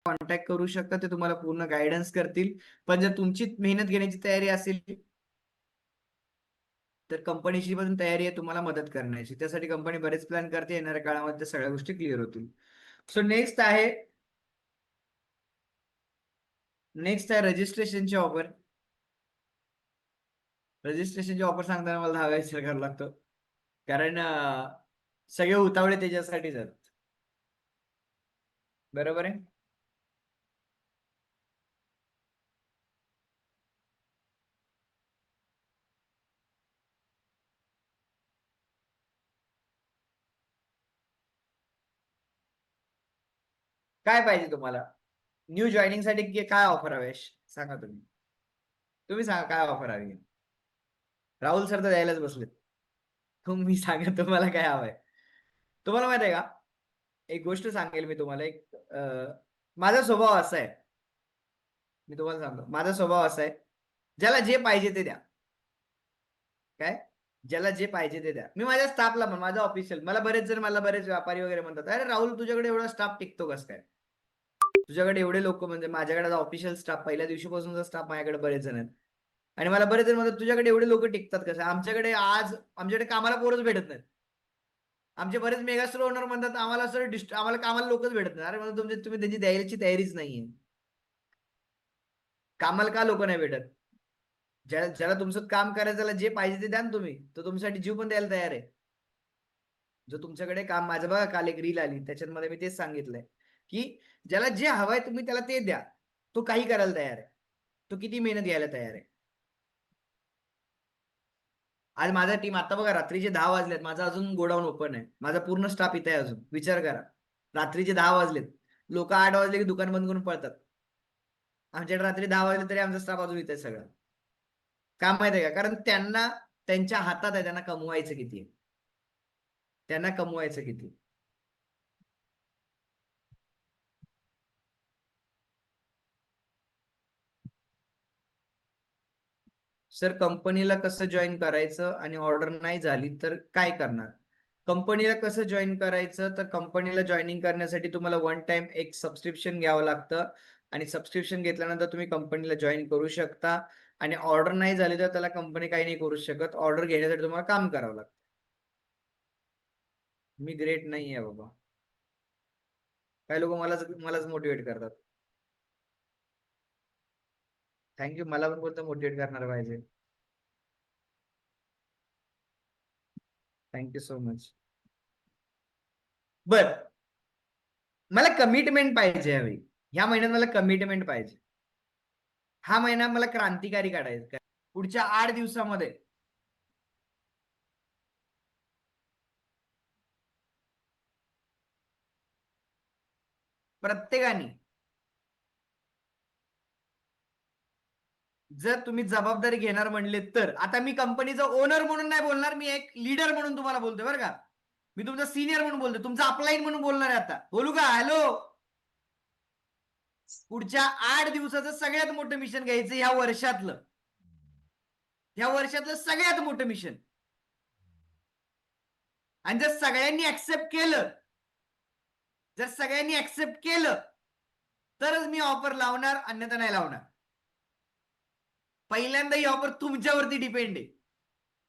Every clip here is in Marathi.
कॉन्टॅक्ट करू शकता, ते तुम्हाला पूर्ण गायडन्स करतील. पण जर तुमची मेहनत घेण्याची तयारी असेल तर कंपनीची पण तयारी आहे तुम्हाला मदत करण्याची. त्यासाठी कंपनी बरेच प्लॅन करते, येणाऱ्या काळामध्ये सगळ्या गोष्टी क्लिअर होतील. सो नेक्स्ट आहे रजिस्ट्रेशनची ऑफर. रजिस्ट्रेशनची ऑफर सांगताना मला 10 वेळा विचार करावा लागतो, कारण सगळे उतावळे त्याच्यासाठीच आहेत. बरोबर आहे. काय पाहिजे तुम्हाला? न्यू जॉईनिंग साठी काय ऑफर हवे सांगा तुम्ही. तुम्ही सांगा काय ऑफर हवी. राहुल सर तर द्यायलाच बसलेत. तुम्ही सांगा तुम्हाला काय हवंय. तुम्हाला माहित आहे का, एक गोष्ट सांगेल मी तुम्हाला. माझा स्वभाव असा आहे, मी तुम्हाला सांगतो माझा स्वभाव असा आहे, ज्याला जे पाहिजे ते द्या. काय? ज्याला जे पाहिजे ते द्या. मी माझ्या स्टाफला पण, माझा ऑफिशियल, मला बरेच व्यापारी वगैरे म्हणतात, अरे राहुल तुझ्याकडे एवढा स्टाफ टिकतो कसं काय? तुझ्याकडे एवढे लोक, म्हणजे माझ्याकडे ऑफिशियल स्टाफ, पहिल्या दिवशीपासूनचा स्टाफ माझ्याकडे बरेच जण आहेत. आणि मला बरेच जण म्हणतात तुझ्याकडे एवढे लोक टिकतात कसं? आमच्याकडे कामाला पोरच भेटत नाहीत. आमचे बरेच मेगास्टोर ओनर म्हणतात आम्हाला कामाला लोकच भेटत नाही. अरे म्हणजे तुम्ही त्यांची द्यायची तयारीच नाहीये. कामाला का लोक नाही भेटत? ज्याला तुमचं काम करायचं, त्याला जे पाहिजे ते द्या ना तुम्ही. तो तुमच्यासाठी जीव पण द्यायला तयार आहे. जो तुमच्याकडे काम, माझं बघा काल एक रील आली, त्याच्यामध्ये मी तेच सांगितलंय की ज्याला जे हवंय तुम्ही त्याला ते द्या. तो काही करायला तयार आहे. तो किती मेहनत घ्यायला तयार आहे. आज माझा टीम, आता बघा रात्रीचे 10 वाजलेत, माझा अजून गोडाऊन ओपन आहे, माझा पूर्ण स्टाफ इथे आहे अजून. विचार करा, रात्रीचे 10 वाजलेत. लोक 8 वाजले की दुकान बंद करून पळतात. आमच्याकडे रात्री 10 वाजले तरी आमचा स्टाफ अजून इथे सगळं. का माहित आहे का? कारण त्यांना, त्यांच्या हातात आहे, त्यांना कमवायचं किती आहे. त्यांना कमवायचं किती. सर कंपनीला कसं जॉईन करायचं आणि ऑर्डर नाही झाली तर काय करणार? कंपनीला कसं जॉईन करायचं, तर कंपनीला जॉईनिंग करण्यासाठी तुम्हाला वन टाइम एक सबस्क्रिप्शन घ्यावं लागतं. आणि सबस्क्रिप्शन घेतल्यानंतर तुम्ही कंपनीला जॉईन करू शकता. आणि ऑर्डर नाही झाली तर त्याला कंपनी काही नाही करू शकत. ऑर्डर घेण्यासाठी तुम्हाला काम करावं लागतं. मी ग्रेट नाही आहे बाबा. काही लोक मलाच मोटिवेट करतात. थँक्यू. मला पण बोलतो मोटिवेट करणार पाहिजे. Thank you so much. बर, मला कमिटमेंट पाहिजे हवी. ह्या महिन्यात मला कमिटमेंट पाहिजे. हा महिना मला क्रांतिकारी काढायचा. पुढच्या 8 दिवसामध्ये प्रत्येकाने, जर तुम्ही जबाबदारी घेणार म्हणले तर, आता मी कंपनीचा ओनर म्हणून नाही बोलणार, मी एक लीडर म्हणून तुम्हाला बोलतोय बरं का. मी तुमचा सिनियर म्हणून बोलतोय, तुमचा अपलाईन म्हणून बोलणार आहे. आता बोलू का? हॅलो. पुढच्या 8 दिवसाचं सगळ्यात मोठं मिशन घ्यायचं, ह्या वर्षातलं सगळ्यात मोठं मिशन. आणि जर सगळ्यांनी ऍक्सेप्ट केलं तरच मी ऑफर लावणार, अन्यथा नाही लावणार. पहिल्यांदा ही ऑफर तुमच्यावरती डिपेंड आहे.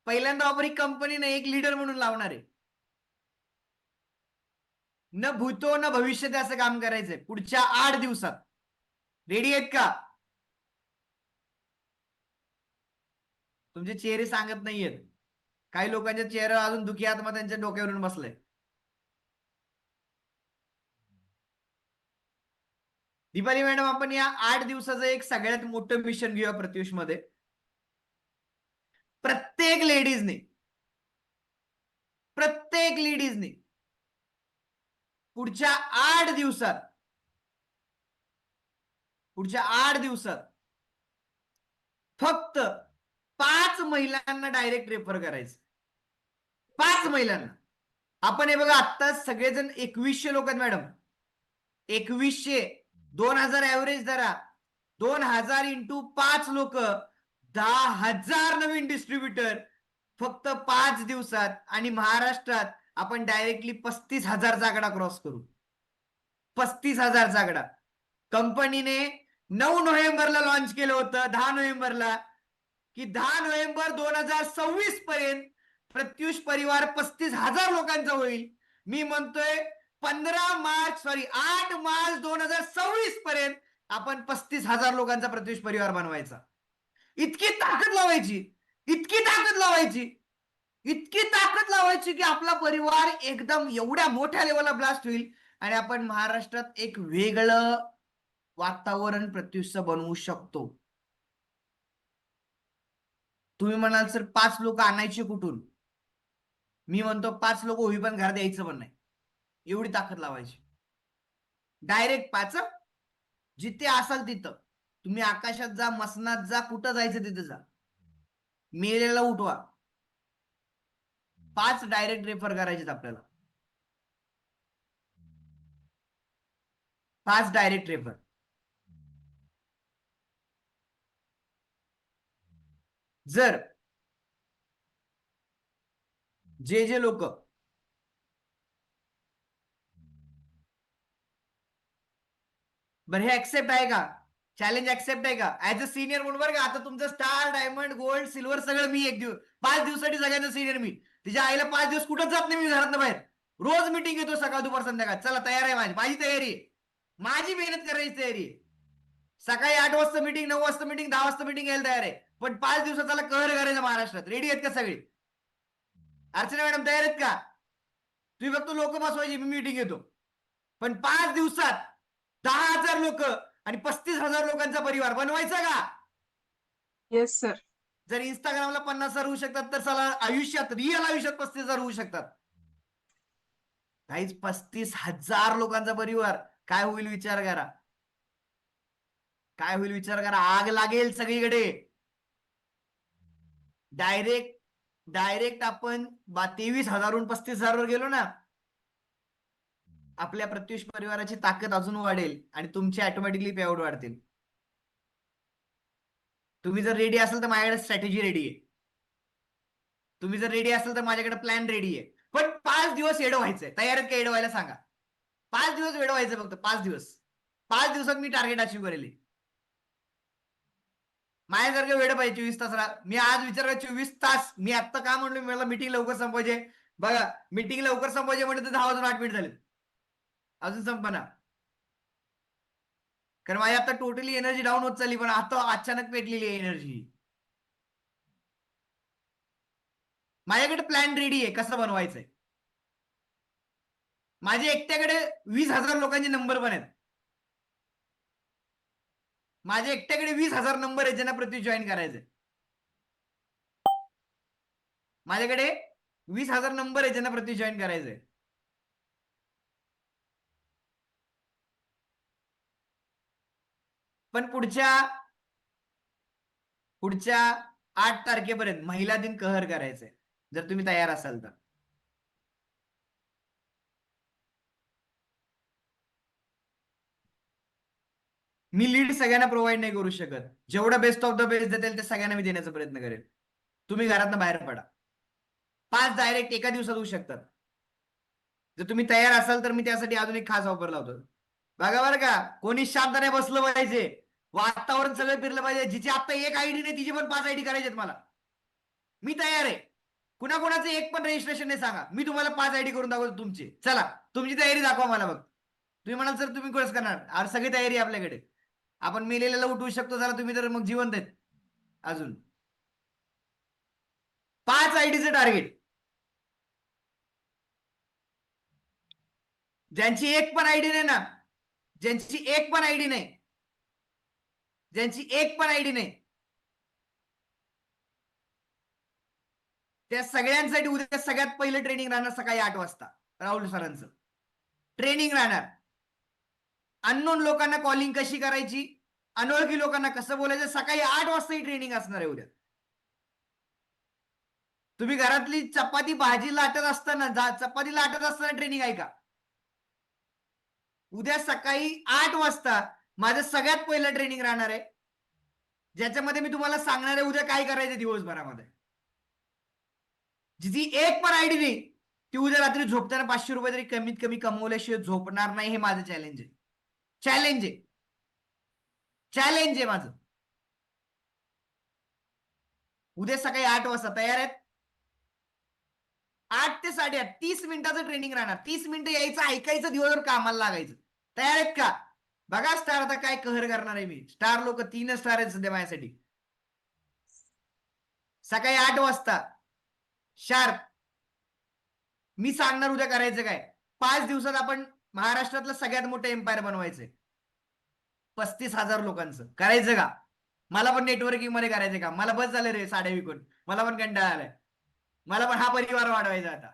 पहिल्यांदा ऑफर ही कंपनी नाही, एक लीडर म्हणून लावणार आहे. न भूतो न भविष्य असं काम करायचंय पुढच्या 8 दिवसात. रेडी आहेत का? तुमचे चेहरे सांगत नाहीयेत. काही लोकांच्या चेहऱ्यावर अजून दुखी आत्मा त्यांच्या डोक्यावरून बसलाय. दीपाली मॅडम, आपण या 8 दिवसाचं एक सगळ्यात मोठं मिशन घेऊया प्रत्युष मध्ये. प्रत्येक लेडीजने प्रत्येक लेडीजने पुढच्या 8 दिवसात फक्त 5 महिलांना डायरेक्ट रेफर करायचं. 5 महिलांना. आपण हे बघा, आता सगळेजण 2100 लोक आहेत मॅडम. 2100, 2000 ऍव्हरेज धरा. 2000 इंटू 5 लोक, 10,000 नवीन डिस्ट्रीब्युटर फक्त 5 दिवसात. आणि महाराष्ट्रात आपण डायरेक्टली 35,000 आकडा क्रॉस करू. 35,000 आकडा. कंपनीने 9 नोव्हेंबरला लॉन्च केलं होतं, 10 नोव्हेंबरला, की 10 नोव्हेंबर 2026 पर्यंत प्रत्युष परिवार 35,000 लोकांचा होईल. मी म्हणतोय 8 मार्च 2026 पर्यंत आपण 35,000 लोकांचा प्रत्युष परिवार बनवायचा. इतकी ताकद लावायची, इतकी ताकद लावायची, इतकी ताकद लावायची की आपला परिवार एकदम एवढ्या मोठ्या लेवलला ब्लास्ट होईल आणि आपण महाराष्ट्रात एक वेगळं वातावरण प्रत्युषचं बनवू शकतो. तुम्ही म्हणाल सर 5 लोक आणायचे कुठून? मी म्हणतो 5 लोक होई पण घरात यायचं पण नाही, एवढी ताकद लावायची. डायरेक्ट 5, जिथे असाल तिथं तुम्ही आकाशात जा, मसनात जा, कुठं जायचं तिथं जा, मेलेला उठवा. 5 डायरेक्ट रेफर करायचे आपल्याला, 5 डायरेक्ट रेफर. जर जे लोक बरं हे ऍक्सेप्ट आहे का? चॅलेंज ऍक्सेप्ट आहे का? ऍज अ सिनियर म्हणून बरं का, आता तुमचं स्टार, डायमंड, गोल्ड, सिल्वर सगळं मी 5 दिवसासाठी सगळ्यांचं सिनियर मी. तिच्या आईला 5 दिवस कुठंच जात नाही मी घरातनं बाहेर. रोज मिटिंग घेतो सकाळ दुपार संध्याकाळ. चला तयार आहे माझी तयारी आहे. माझी मेहनत करायची तयारी आहे. सकाळी 8 वाजता मिटिंग, 9 वाजता मिटिंग, 10 वाजता मिटिंग यायला तयार आहे. पण 5 दिवसाचा कहर करायचा महाराष्ट्रात. रेडी आहेत का सगळे? अर्चना मॅडम तयार आहेत का? तुम्ही फक्त लोक बसवायची, मी मिटिंग घेतो. पण 5 दिवसात 10,000 लोक आणि 35,000 लोकांचा परिवार बनवायचा का? Yes sir. जर इंस्टाग्रामला 50,000 होऊ शकतात तर चला आयुष्यात, रिअल आयुष्यात 35,000 होऊ शकतात. काहीच 35,000 लोकांचा परिवार काय होईल विचार करा. काय होईल विचार करा. आग लागेल सगळीकडे. डायरेक्ट आपण 23,000 35,000 वर गेलो ना, आपल्या प्रत्युष परिवाराची ताकद अजून वाढेल आणि तुमचे ऑटोमॅटिकली पेआउट वाढतील. तुम्ही जर रेडी असाल तर माझ्याकडे स्ट्रॅटेजी रेडी आहे. तुम्ही जर रेडी असाल तर माझ्याकडे प्लॅन रेडी आहे. पण 5 दिवस येडं व्हायचंय. तयार आहेत का येडं व्हायला सांगा? 5 दिवस वेळ व्हायचं फक्त. 5 दिवस. 5 दिवसात मी टार्गेट अचीव्ह करेल. माझ्यासारखं वेळ पाहिजे 24 तास. मी आज विचार 24 तास. मी आत्ता का म्हणलो मला मीटिंग लवकर संपवायचे. बघा मीटिंग लवकर संपवायचे म्हणजे 10 वाजून 8 मिनिट झाले, अजून संपना. कारण माझी आता टोटली एनर्जी डाऊन होत चालली, पण आता अचानक पेटलेली आहे एनर्जी. माझ्याकडे प्लॅन रेडी आहे कसं बनवायचंय. माझे एकट्याकडे 20,000 लोकांचे नंबर पण आहेत. माझे एकट्याकडे 20,000 नंबर आहेत ज्यांना प्रति जॉईन करायचंय. माझ्याकडे 20,000 नंबर आहेत ज्यांना प्रति जॉईन करायचंय. पण पुढच्या 8 तारखेपर्यंत महिला दिन कहर करायचंय, जर तुम्ही तयार असाल तर. मी लीड सगळ्यांना प्रोव्हाइड नाही करू शकत. जेवढा बेस्ट ऑफ द बेस्ट देतील ते सगळ्यांना मी देण्याचा प्रयत्न करेल. तुम्ही घरातनं बाहेर पडा. 5 डायरेक्ट एका दिवसात होऊ शकतात. जर तुम्ही तयार असाल तर मी त्यासाठी अजून एक खास ऑफर लावतो. बघा बरं का, कोणी शांत नाही बसलं पाहिजे. वातावरण सगळं फिरलं पाहिजे. जिची आता एक आयडी नाही तिची पण 5 आयडी करायचे मला. मी तयार आहे. कुणाकुणाचं एक पण रजिस्ट्रेशन नाही सांगा, मी तुम्हाला 5 आयडी करून दाखवतो तुमची. चला तुमची तयारी दाखवा मला. बघ तुम्ही म्हणाल सर तुम्ही कसं करणार? सगळी तयारी आपल्याकडे. आपण मेलेल्याला उठवू शकतो. जरा तुम्ही तर मग जिवंत आहेत अजून. 5 आयडीचं टार्गेट. ज्यांची एक पण आयडी नाही ना, ज्यांची एक पण आयडी नाही, ज्यांची एक पण आयडी नाही, त्या सगळ्यांसाठी उद्या सगळ्यात पहिलं ट्रेनिंग राहणार सकाळी 8 वाजता. राहुल सरांचं ट्रेनिंग राहणार. अननोन लोकांना कॉलिंग कशी करायची, अनोळखी लोकांना कसं बोलायचं, सकाळी 8 वाजता ही ट्रेनिंग असणार आहे उद्या. तुम्ही घरातली चपाती भाजी लाटत असताना, चपाती लाटत असताना ट्रेनिंग आहे का? उद्या सकाळी 8 वाजता माझं सगळ्यात पहिलं ट्रेनिंग राहणार आहे, ज्याच्यामध्ये मी तुम्हाला सांगणार आहे उद्या काय करायचं दिवसभरामध्ये. जिची एक पण आयडी नाही ती उद्या रात्री झोपताना 500 रुपये तरी कमीत कमी कमवल्याशिवाय झोपणार नाही. हे माझं चॅलेंज आहे. चॅलेंज आहे. चॅलेंज आहे माझं. उद्या सकाळी 8 वाजता तयार आहेत? 8 ते 8:30 30 मिनिटाचं ट्रेनिंग राहणार. 30 मिनिटं यायचं, ऐकायचं, दिवसभर कामाला लागायचं. तयार आहेत का? बघा स्टार आता काय कहर करणार आहे मी. स्टार लोक 3 स्टार आहेत सध्या माझ्यासाठी. सकाळी 8 वाजता शार्प. मी सांगणार उद्या करायचं काय. 5 दिवसात आपण महाराष्ट्रातलं सगळ्यात मोठं एम्पायर बनवायचंय. 35,000 लोकांचं करायचं का? मला पण नेटवर्किंग मध्ये करायचं का? मला बस झालं रे साड्या विकून. मला पण कंटाळा आलाय. मला पण हा परिवार वाढवायचा आता.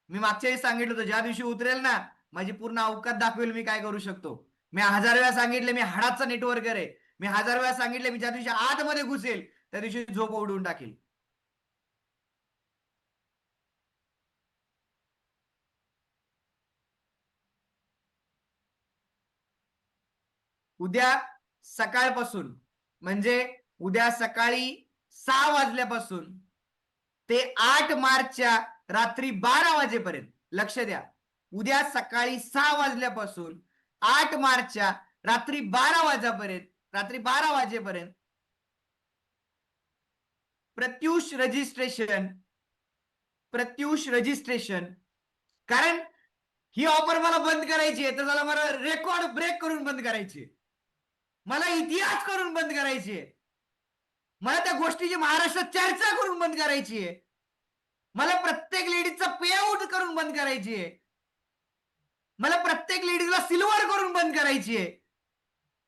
मी मागच्या वेळी सांगितलं होतं, ज्या दिवशी उतरेल ना माझी पूर्ण अवकात दाखवेल मी काय करू शकतो. मी 1000 वेळा सांगितले मी हाडाचं नेटवर्कर आहे. मी 1000 वेळा सांगितले मी ज्या दिवशी आतमध्ये घुसेल त्या दिवशी झोप उडवून टाकेल. उद्या सकाळपासून म्हणजे उद्या सकाळी 6 वाजल्यापासून ते 8 मार्चच्या रात्री 12 वाजेपर्यंत, लक्ष द्या, उद्या सकाळी 6 वाजल्यापासून 8 मार्चच्या रात्री 12 वाजेपर्यंत प्रत्युष रजिस्ट्रेशन. कारण ही ऑफर मला बंद करायची आहे, तर मला रेकॉर्ड ब्रेक करून बंद करायची आहे. मला इतिहास करून बंद करायची आहे. मला त्या गोष्टीची महाराष्ट्रात चर्चा करून बंद करायची आहे. मला प्रत्येक लेडीजचा पे आउट करून बंद करायची आहे. मला प्रत्येक लेडीजला सिल्वर करून बंद करायची आहे.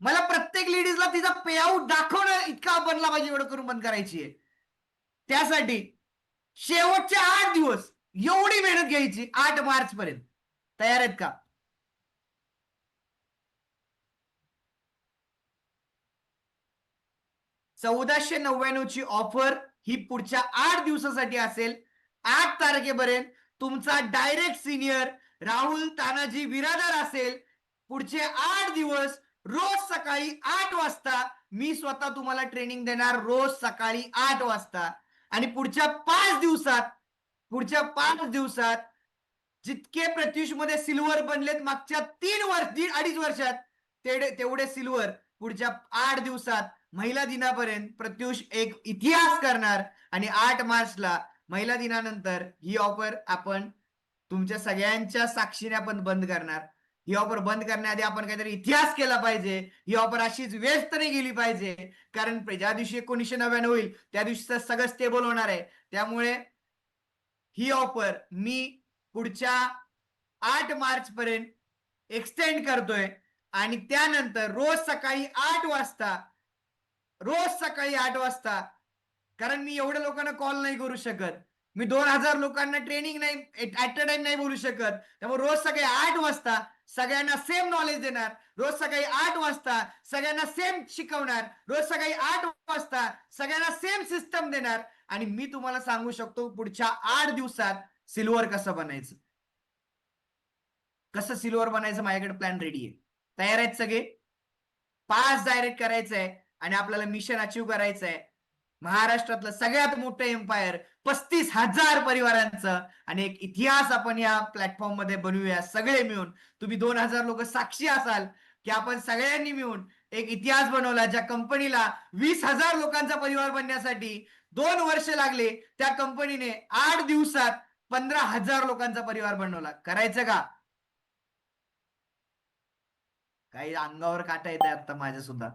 मला प्रत्येक लेडीजला तिचा पे आउट दाखवणं इतका बनला पाहिजे एवढं करून बंद करायची आहे. त्यासाठी शेवटचे 8 दिवस एवढी मेहनत घ्यायची. 8 मार्च पर्यंत तयार आहेत का? 1499 ची ऑफर ही पुढच्या 8 दिवसासाठी असेल. 8 तारखेपर्यंत तुमचा डायरेक्ट सिनियर राहुल तानाजी बिरादर असेल. पुढचे 8 दिवस रोज सकाळी 8 वाजता मी स्वतः तुम्हाला ट्रेनिंग देणार, रोज सकाळी 8 वाजता. आणि पुढच्या 5 दिवसात जितके प्रत्युष मध्ये सिल्वर बनलेत मागच्या 2.5 वर्षात तेवढे सिल्वर पुढच्या 8 दिवसात महिला दिनापर्यंत प्रत्युष एक इतिहास करणार. आणि 8 मार्चला महिला दिनानंतर ही ऑफर आपण तुमच्या सगळ्यांच्या साक्षीने आपण बंद करणार. ही ऑफर बंद करण्याआधी आपण काहीतरी इतिहास केला पाहिजे. ही ऑफर अशीच वेस्ट नाही गेली पाहिजे. कारण ज्या दिवशी 1999 होईल त्या दिवशी सगळं स्टेबल होणार आहे. त्यामुळे ही ऑफर मी पुढच्या 8 मार्च पर्यंत एक्सटेंड करतोय. आणि त्यानंतर रोज सकाळी 8 वाजता, कारण मी एवढ्या लोकांना कॉल नाही करू शकत. मी 2000 लोकांना ट्रेनिंग नाही ऍट अ टाइम नाही बोलू शकत. त्यामुळे रोज सकाळी 8 वाजता सगळ्यांना सेम नॉलेज देणार. रोज सकाळी 8 वाजता सगळ्यांना सेम शिकवणार. रोज सकाळी 8 वाजता सगळ्यांना सेम सिस्टम देणार. आणि मी तुम्हाला सांगू शकतो पुढच्या 8 दिवसात सिल्वर कसं बनायचं. माझ्याकडे प्लॅन रेडी आहे. तयार आहेत सगळे? 5 डायरेक्ट करायचंय आणि आपल्याला मिशन अचीव करायचंय. महाराष्ट्रातलं सगळ्यात मोठं एम्पायर 35,000 परिवारांचं आणि एक इतिहास आपण या प्लॅटफॉर्म मध्ये बनवूया सगळे मिळून. तुम्ही 2000 लोक साक्षी असाल की आपण सगळ्यांनी मिळून एक इतिहास बनवला. ज्या कंपनीला 20,000 लोकांचा परिवार बनण्यासाठी 2 वर्ष लागले, त्या कंपनीने 8 दिवसात 15,000 लोकांचा परिवार बनवला. करायचं का? काही अंगावर काटा येत आहे आता माझ्या सुद्धा.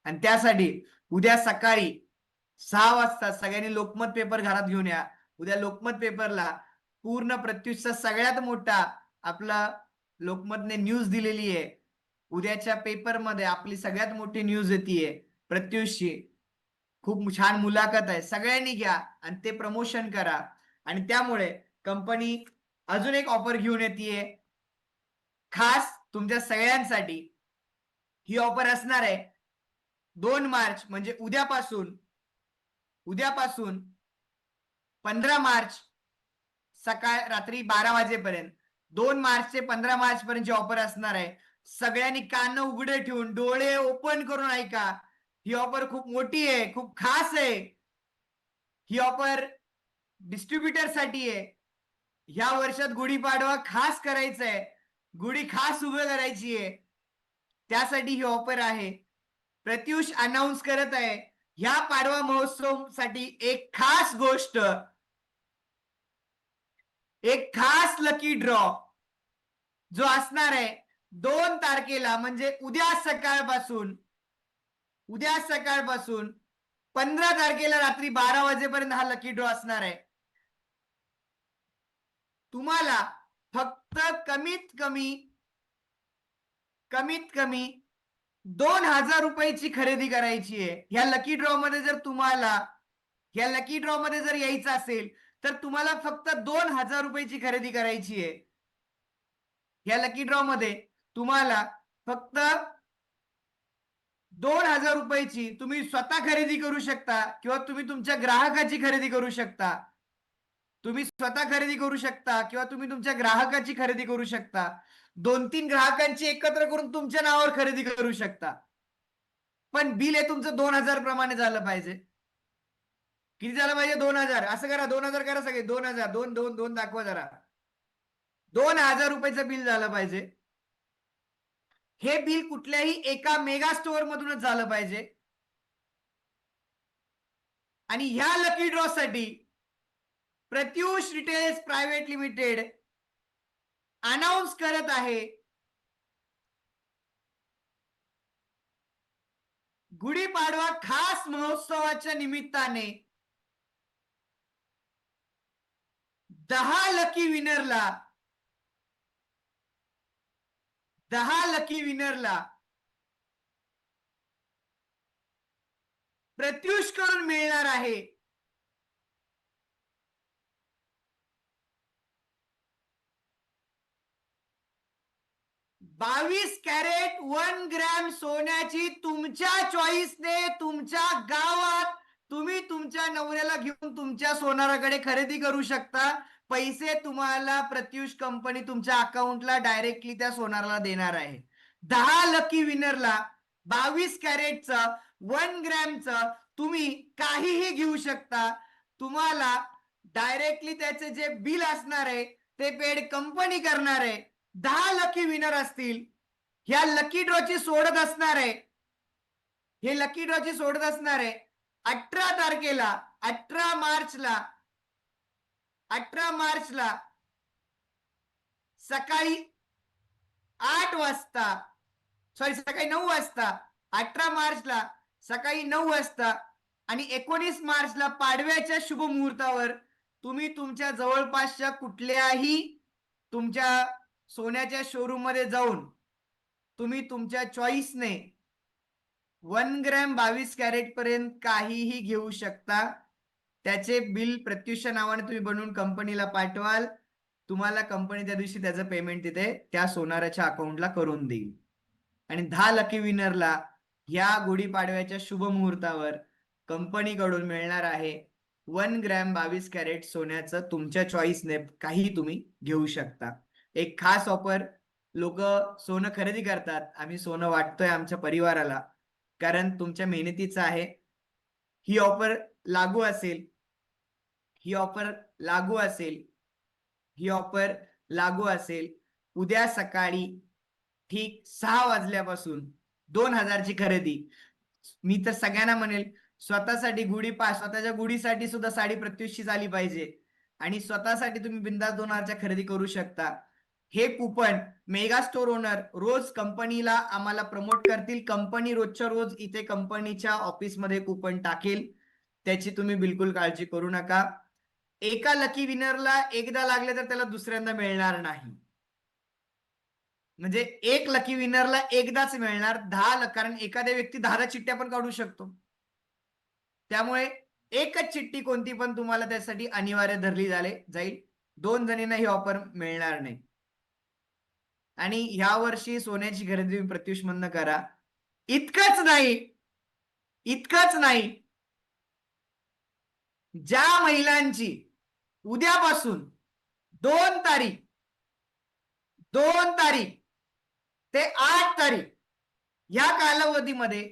आणि त्यासाठी उद्या सकाळी 6 वाजता सगळ्यांनी लोकमत पेपर घरात घेऊन या. उद्या लोकमत पेपरला पूर्ण प्रत्युषचा सगळ्यात मोठा आपला लोकमतने न्यूज दिलेली आहे. उद्याच्या पेपरमध्ये आपली सगळ्यात मोठी न्यूज येते प्रत्युषची. खूप छान मुलाखत आहे. सगळ्यांनी घ्या आणि ते प्रमोशन करा. आणि त्यामुळे कंपनी अजून एक ऑफर घेऊन येते खास तुमच्या सगळ्यांसाठी. ही ऑफर असणार आहे 2 मार्च म्हणजे उद्यापासून 15 मार्च सकाळ रात्री 12 वाजेपर्यंत. 2 मार्च ते 15 मार्च पर्यंतची ऑफर असणार आहे. सगळ्यांनी कान उघडे ठेवून डोळे ओपन करून ऐका. ही ऑफर खूप मोठी आहे, खूप खास आहे. ही ऑफर डिस्ट्रीब्युटर साठी आहे. ह्या वर्षात गुढीपाडवा खास करायचा आहे. गुढी खास उभं करायची आहे, त्यासाठी ही ऑफर आहे. प्रत्युष अनाऊन्स करत आहे ह्या पाडवा महोत्सव साठी एक खास गोष्ट, एक खास लकी ड्रॉ जो असणार आहे 2 तारखेला, म्हणजे उद्या सकाळपासून 15 तारखेला रात्री 12 वाजेपर्यंत हा लकी ड्रॉ असणार आहे. तुम्हाला फक्त कमीत कमी 2,000 रुपयाची खरेदी करायची आहे. ह्या लकी ड्रॉ मध्ये जर यायचं असेल तर तुम्हाला फक्त 2,000 रुपयाची खरेदी करायची आहे. ह्या लकी ड्रॉ मध्ये तुम्हाला फक्त 2,000 रुपयाची तुम्ही स्वतः खरेदी करू शकता किंवा तुम्ही तुमच्या ग्राहकाची खरेदी करू शकता. तुम्ही स्वतः खरेदी करू शकता किंवा तुम्ही तुमच्या ग्राहकाची खरेदी करू शकता. 2-3 ग्राहकांची एकत्र करून तुमच्या नावावर खरेदी करू शकता. पण बिल हे तुमचं 2,000 प्रमाणे झालं पाहिजे. किती झालं पाहिजे? 2,000. असं करा, 2,000 करा सगळे. 2,000. 2 दाखवा जरा. 2,000 रुपयाचं बिल झालं पाहिजे. हे बिल कुठल्याही एका मेगा स्टोअर मधूनच झालं पाहिजे. आणि ह्या लकी ड्रॉ साठी Pratyush retails private limited announce करत आहे गुढीपाडवा खास महोत्सवाच्या निमित्ताने 10 लकी विनरला प्रत्युष कडून मिळणार आहे 22 कॅरेट 1 ग्रॅम सोन्याची तुमच्या चॉईसने तुमच्या गावात तुम्ही तुमच्या नवऱ्याला घेऊन तुमच्या सोनाराकडे खरेदी करू शकता. पैसे तुम्हाला प्रत्युष कंपनी तुमच्या अकाउंटला डायरेक्टली त्या सोनाराला देणार आहे. 10 लकी विनरला 22 कॅरेटचं 1 ग्रॅमचं तुम्ही काहीही घेऊ शकता. तुम्हाला डायरेक्टली त्याचे जे बिल असणार आहे ते पेड कंपनी करणार आहे. 10 लकी विनर असतील. ह्या लकी ड्रॉची सोडत असणार आहे. हे लकी ड्रॉची सोडत असणार आहे 18 तारखेला, 18 मार्चला सकाळी 9 वाजता. 18 मार्चला सकाळी 9 वाजता आणि 19 मार्चला पाडव्याच्या शुभ मुहूर्तावर तुम्ही तुमच्या जवळपासच्या कुठल्याही तुमच्या सोन्याच्या शोरूम मध्ये जाऊन तुम्ही तुमच्या चॉईसने 1 ग्रॅम 22 कॅरेट पर्यंत काहीही घेऊ शकता. त्याचे बिल प्रत्युषच्या नावाने तुम्ही बनवून कंपनीला पाठवाल. तुम्हाला कंपनी त्या दिवशी त्याचं पेमेंट तिथे त्या सोनाराच्या अकाउंटला करून देईल. आणि 10 लकी विनरला या गुढीपाडव्याच्या शुभ मुहूर्तावर कंपनीकडून मिळणार आहे 1 ग्रॅम 22 कॅरेट सोन्याचं तुमच्या चॉईसने काही तुम्ही घेऊ शकता. एक खास ऑफर. लोक सोनं खरेदी करतात. आम्ही सोनं वाटतोय आमच्या परिवाराला, कारण तुमच्या मेहनतीचं आहे. ही ऑफर लागू असेल उद्या सकाळी ठीक 6 वाजल्यापासून 2,000ची खरेदी. मी तर सगळ्यांना म्हणेल स्वतःच्या गुढीसाठी सुद्धा साडी प्रत्युषचीच आली पाहिजे आणि स्वतःसाठी तुम्ही बिंदास 2,000च्या खरेदी करू शकता. हे कुपन मेगा स्टोर ओनर रोज कंपनीला आम्हाला प्रमोट करतील. कंपनी रोजच्या रोज इथे कंपनीच्या ऑफिसमध्ये कुपन टाकेल. त्याची तुम्ही बिलकुल काळजी करू नका. एका लकी विनरला एकदा लागले तर त्याला दुसऱ्यांदा मिळणार नाही. म्हणजे एक लकी विनरला एकदाच मिळणार. 10 कारण एखाद्या व्यक्ती 10 चिठ्ठ्या पण काढू शकतो. त्यामुळे एकच चिठ्ठी कोणती पण तुम्हाला त्यासाठी अनिवार्य धरली जाईल. 2 जणींना ही ऑफर मिळणार नाही. आणि ह्या वर्षी सोन्याची खरेदी तुम्ही प्रत्युष मधनं करा. इतकंच नाही, ज्या महिलांची उद्यापासून 2 तारीख ते 8 तारीख या कालावधीमध्ये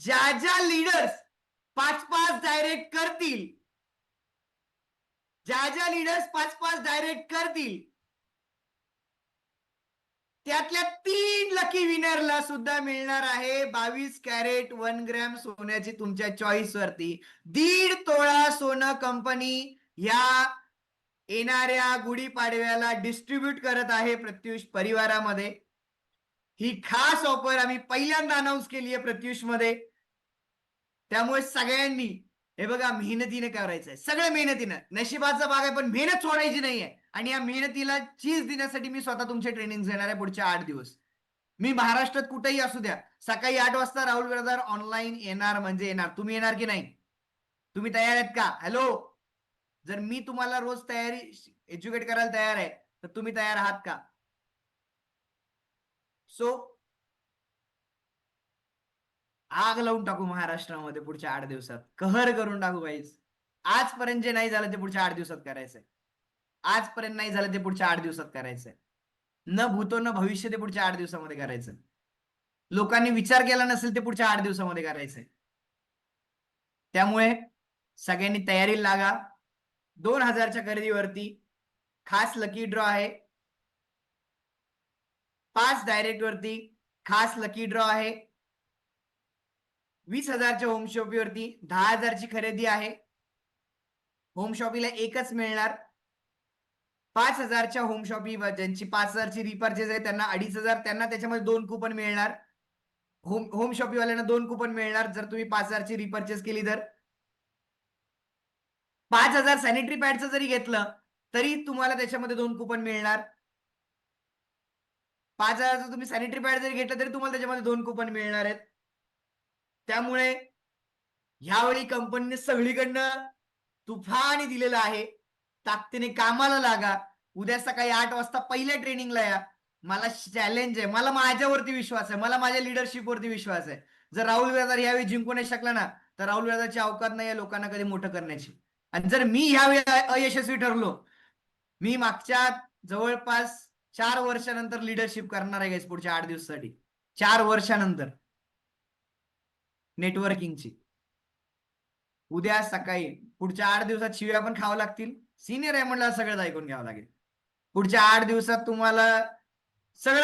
ज्या लीडर्स 5-5 डायरेक्ट करतील त्यातल्या 3 लकी विनरला सुद्धा मिळणार आहे 22 कॅरेट 1 ग्रॅम सोन्याची तुमच्या चॉईस वरती 1.5 तोळा सोनं कंपनी या येणाऱ्या गुढीपाडव्याला डिस्ट्रीब्यूट करत आहे प्रत्युष परिवारामध्ये. ही खास ऑफर आम्ही पहिल्यांदा अनाऊन्स केली आहे प्रत्युष मध्ये. त्यामुळे सगळ्यांनी हे बघा मेहनतीने करायचंय, सगळं मेहनतीनं. नशिबाचा भाग आहे पण मेहनत सोडायची नाहीये. आणि या मेहनतीला चीज देण्यासाठी मी स्वतः तुमचे ट्रेनिंग घेणार आहे पुढच्या 8 दिवस. मी महाराष्ट्रात कुठेही असू द्या, सकाळी 8 वाजता राहुल बिरादार ऑनलाईन येणार म्हणजे येणार. तुम्ही येणार की नाही? तुम्ही तयार आहेत का? हॅलो, जर मी तुम्हाला रोज तयारी एज्युकेट करायला तयार आहे तर तुम्ही तयार आहात का? सो आग लावून टाकू महाराष्ट्रामध्ये पुढच्या 8 दिवसात. कहर करून टाकू गाईज. आजपर्यंत जे नाही झालं ते पुढच्या 8 दिवसात करायचंय. आजपर्यंत नाही झालं ते पुढच्या 8 दिवसात करायचंय. न भूतो न भविष्य ते पुढच्या 8 दिवसामध्ये करायचं. लोकांनी विचार केला नसेल ते पुढच्या 8 दिवसामध्ये करायचंय. त्यामुळे सगळ्यांनी तयारीला लागा. 2000च्या खरेदीवरती खास लकी ड्रॉ आहे. 5 डायरेक्ट वरती खास लकी ड्रॉ आहे. 20,000च्या होम शॉपीवरती 10,000ची खरेदी आहे. होम शॉपीला एकच मिळणार. 5,000च्या होम शॉपी ज्यांची 5,000ची रिपर्चेस आहे त्यांना 2,500, त्यांना त्याच्यामध्ये 2 कुपन मिळणार. होम शॉपीवाल्यांना 2 कुपन मिळणार जर तुम्ही 5,000ची रिपर्चेस केली तर. 5,000 सॅनिटरी पॅडचं जरी घेतलं तरी तुम्हाला त्याच्यामध्ये 2 कुपन मिळणार. 5,000चं तुम्ही सॅनिटरी पॅड जरी घेतलं तरी तुम्हाला त्याच्यामध्ये 2 कुपन मिळणार आहेत. त्यामुळे ह्यावेळी कंपनीने सगळीकडनं तुफान दिलेलं आहे. ताकदीने कामाला लागा. उद्या सकाळी 8 वाजता पहिल्या ट्रेनिंगला या. मला चॅलेंज आहे. मला माझ्यावरती विश्वास आहे. मला माझ्या लिडरशिपवरती विश्वास आहे. जर राहुल बिरादार यावेळी जिंकू नाही शकला ना तर राहुल बिरादारची अवकात नाही लोकांना कधी मोठं करण्याची. आणि जर मी ह्यावेळी अयशस्वी ठरलो, मी मागच्या जवळपास 4 वर्षानंतर लिडरशिप करणार आहे पुढच्या 8 दिवसासाठी. 4 वर्षानंतर नेटवर्किंगची. उद्या सकाळी पुढच्या 8 दिवसात शिव्या पण खावं लागतील. सिनियर आहे म्हणलं सगळंच ऐकून घ्यावं लागेल. पुढच्या 8 दिवसात तुम्हाला सगळं